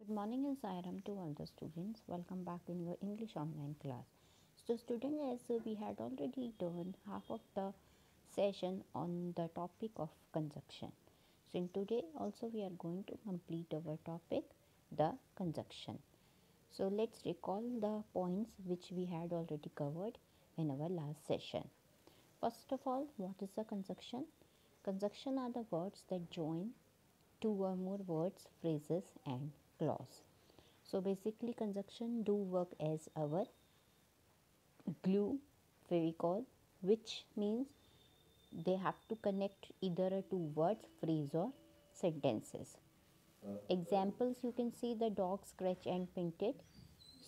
Good morning and Sairam to all the students. Welcome back in your English online class. So student, as we had already done half of the session on the topic of conjunction. So in today also we are going to complete our topic, the conjunction. So let's recall the points which we had already covered in our last session. First of all, what is the conjunction? Conjunction are the words that join two or more words, phrases and clause. So basically conjunction do work as our glue, fevicol, which means they have to connect either two words, phrase or sentences. Examples, you can see the dog scratch and painted.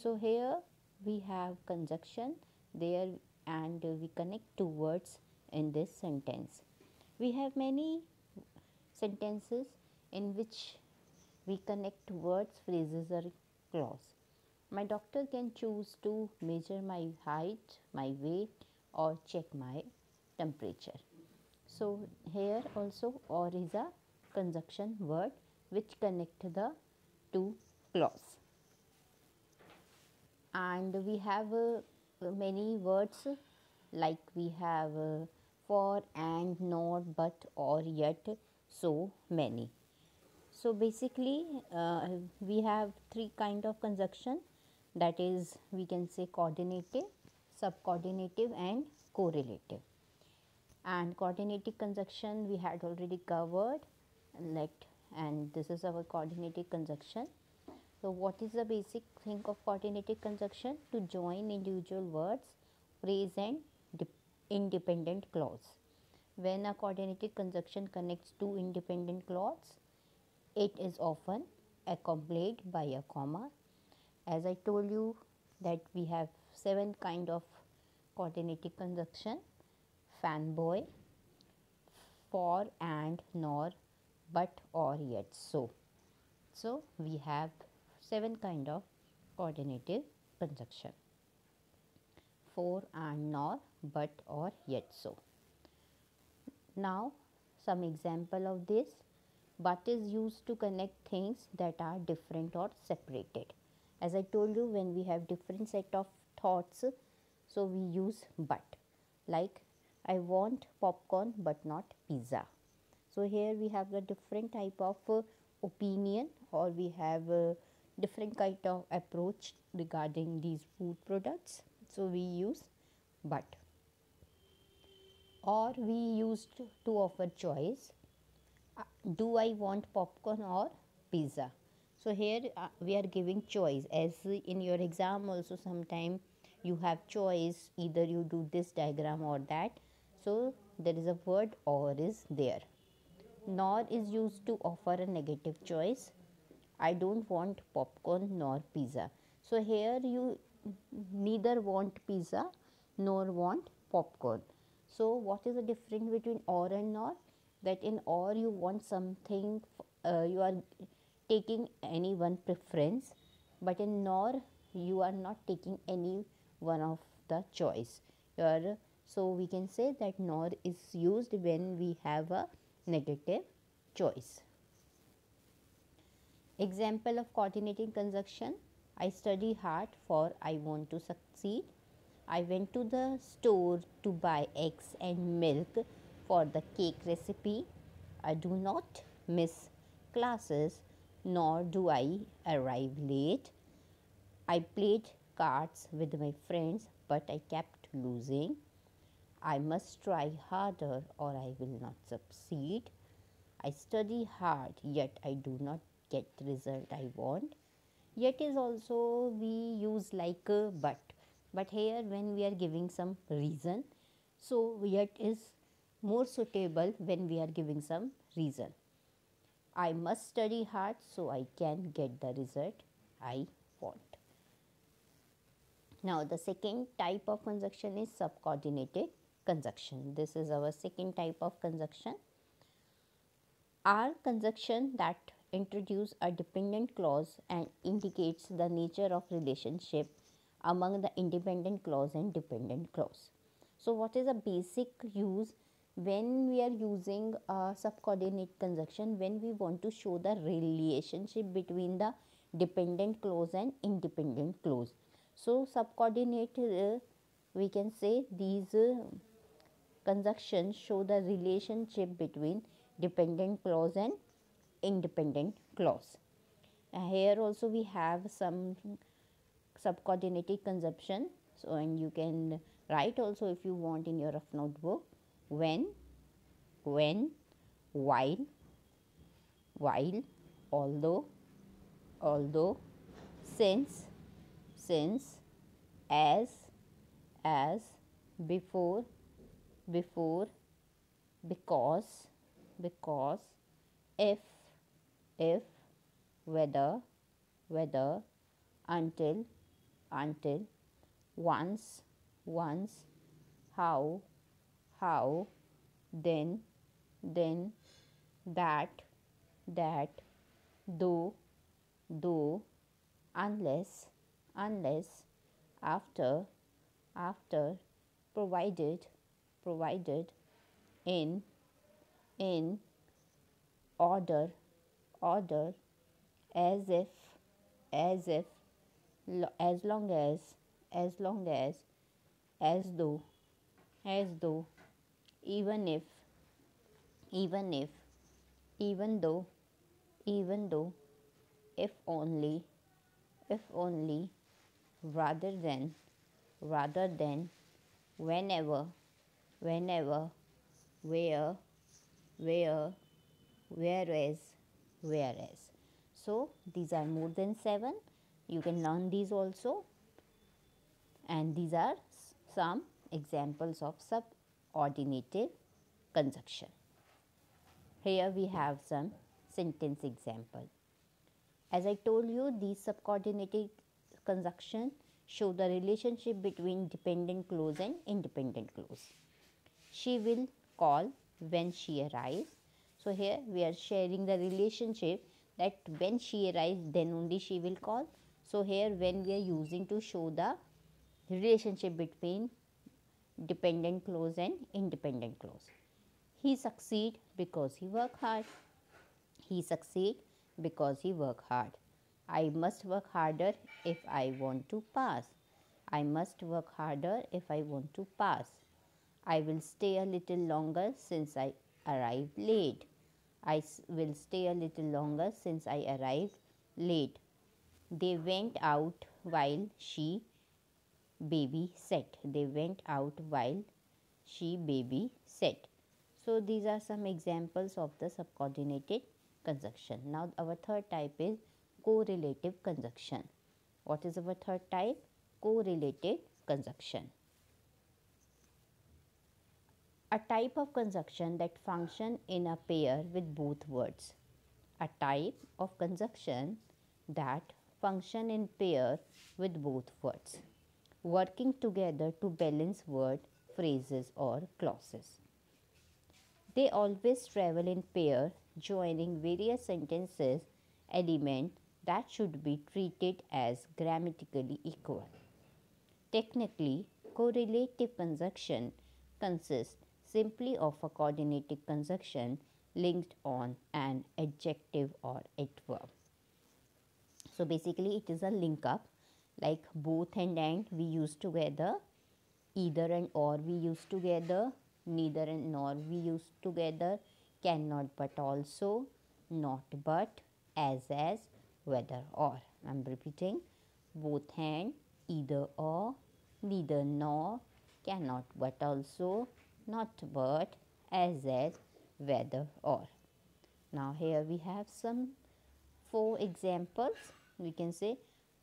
So here we have conjunction there and we connect two words in this sentence. We have many sentences in which we connect words, phrases or clause. My doctor can choose to measure my height, my weight or check my temperature. So here also or is a conjunction word which connect the two clause. And we have many words like we have for, and, not, but, or, yet, so many. So basically we have three kind of conjunction, that is we can say coordinative, subordinative and correlative. And coordinative conjunction we had already covered, and this is our coordinative conjunction. So what is the basic thing of coordinative conjunction? To join individual words, phrase and independent clause. When a coordinated conjunction connects two independent clauses, it is often accompanied by a comma. As I told you that we have 7 kind of coordinated conjunction: fanboy, for, and, nor, but, or, yet, so. So we have 7 kind of coordinated conjunction: for, and, nor, but, or, yet, so. Now some example of this: but is used to connect things that are different or separated. As I told you, when we have different set of thoughts, so we use but. Like, I want popcorn but not pizza. So here we have the different type of opinion, or we have different kind of approach regarding these food products. So we use but. Or we used to offer choice: do I want popcorn or pizza? So here we are giving choice, as in your exam also sometime you have choice, either you do this diagram or that. So there is a word or is there. Nor is used to offer a negative choice: I don't want popcorn nor pizza. So here you neither want pizza nor want popcorn. So what is the difference between or and nor? That in or you want something, you are taking any one preference, but in nor you are not taking any one of the choice. So we can say that nor is used when we have a negative choice. Example of coordinating conjunction: I study hard for I want to succeed. I went to the store to buy eggs and milk for the cake recipe. I do not miss classes, nor do I arrive late. I played cards with my friends, but I kept losing. I must try harder or I will not succeed. I study hard, yet I do not get the result I want. Yet is also we use like but here when we are giving some reason, so yet is more suitable when we are giving some reason. I must study hard so I can get the result I want. Now the second type of conjunction is subordinated conjunction. This is our second type of conjunction. Are conjunction that introduce a dependent clause and indicates the nature of relationship among the independent clause and dependent clause. So what is a basic use when we are using a subordinate conjunction? When we want to show the relationship between the dependent clause and independent clause. So subordinate, we can say these conjunctions show the relationship between dependent clause and independent clause. Here also we have some subordinated conjunction. So, and you can write also if you want in your rough notebook: when, while, although, since, as, before, because, if, whether, until, once, how, then, that, though, unless, after, provided, in, order, as if, as long as, as though, even if, even though, if only, rather than, whenever, where, whereas. So these are more than 7. You can learn these also, and these are some examples of subordinated conjunction. Here we have some sentence example. As I told you, these subordinated conjunction show the relationship between dependent clause and independent clause. She will call when she arrives. So here we are sharing the relationship that when she arrives, then only she will call. So here when we are using to show the relationship between dependent clause and independent clause. He succeed because he work hard. He succeed because he work hard. I must work harder if I want to pass. I must work harder if I want to pass. I will stay a little longer since I arrived late. I will stay a little longer since I arrived late. They went out while she babysat. They went out while she babysat. So these are some examples of the subordinated conjunction. Now our third type is correlative conjunction. What is our third type? Correlative conjunction. A type of conjunction that function in a pair with both words. A type of conjunction that function in pair with both words, working together to balance word, phrases or clauses. They always travel in pair, joining various sentences element that should be treated as grammatically equal. Technically, correlative conjunction consists simply of a coordinated conjunction linked on an adjective or adverb. So basically it is a link up, like both and we use together, either and or we use together, neither and nor we use together, cannot but also, not but, as, whether or. I am repeating: both and, either or, neither nor, cannot but also, not but, as, whether or. Now here we have some 4 examples. We can say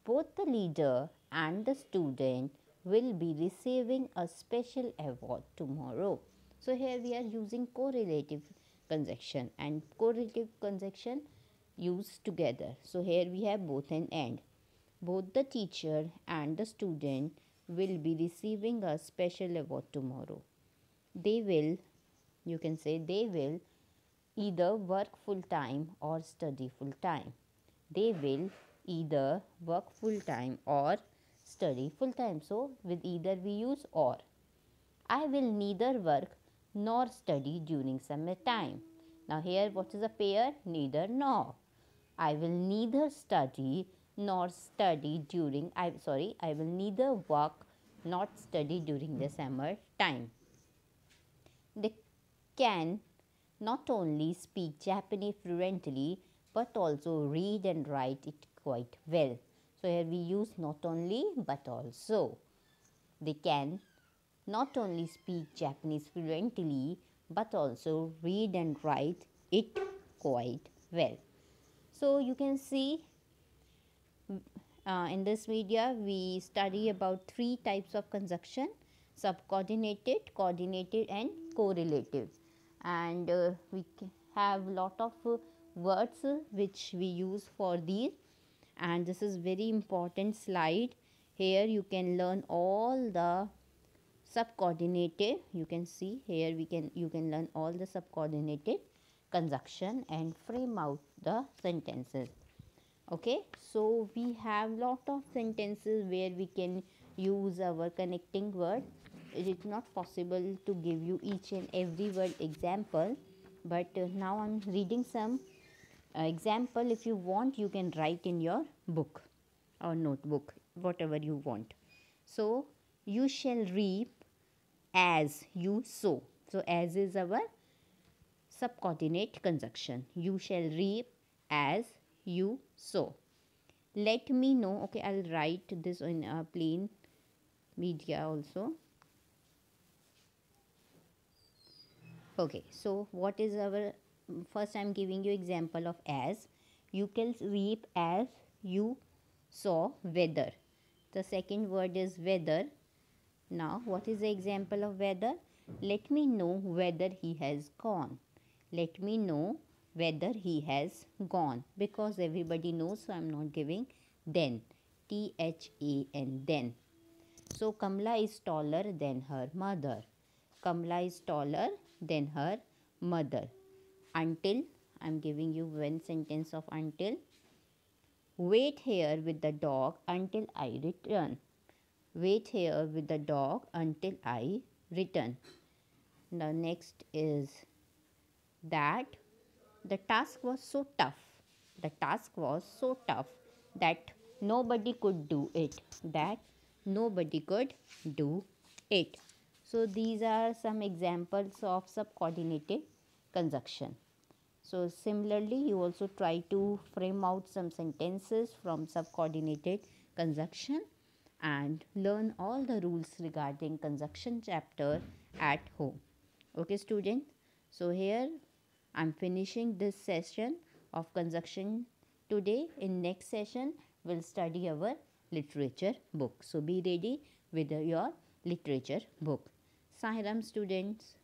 both the leader and the student will be receiving a special award tomorrow. So here we are using correlative conjunction, and correlative conjunction used together. So here we have both and. Both the teacher and the student will be receiving a special award tomorrow. They will, you can say they will either work full time or study full time. They will either work full time or study full time. So with either we use or. I will neither work nor study during summer time. Now here what is a pair? Neither nor. I will neither study nor study during, I will neither work nor study during the summer time. They can not only speak Japanese fluently but also read and write it quite well. So here we use not only but also. They can not only speak Japanese fluently but also read and write it quite well. So you can see in this video we study about three types of conjunction: subordinated, coordinated and correlative. And we have lot of words which we use for these, and this is very important slide. Here you can learn all the subcoordinated. You can see here you can learn all the subcoordinated conjunction and frame out the sentences. Okay, so we have lot of sentences where we can use our connecting word. It is not possible to give you each and every word example, but now I'm reading some example. If you want, you can write in your book or notebook, whatever you want. So you shall reap as you sow. So as is our subordinate conjunction. You shall reap as you sow. Let me know. Okay, I'll write this in a plain media also. Okay, so what is our first? I'm giving you example of as. You can reap as you sow weather. The second word is weather. Now what is the example of weather? Let me know whether he has gone. Let me know whether he has gone, because everybody knows, so I'm not giving then. THAN, then. So Kamla is taller than her mother. Kamla is taller than her mother. Until, I'm giving you one sentence of until. Wait here with the dog until I return. Wait here with the dog until I return. The next is that the task was so tough. The task was so tough that nobody could do it. That nobody could do it. So these are some examples of subordinated conjunction. So similarly, you also try to frame out some sentences from subordinated conjunction and learn all the rules regarding conjunction chapter at home. Okay, student. So here I'm finishing this session of conjunction today. In next session, we'll study our literature book. So be ready with your literature book. Sai Ram, students.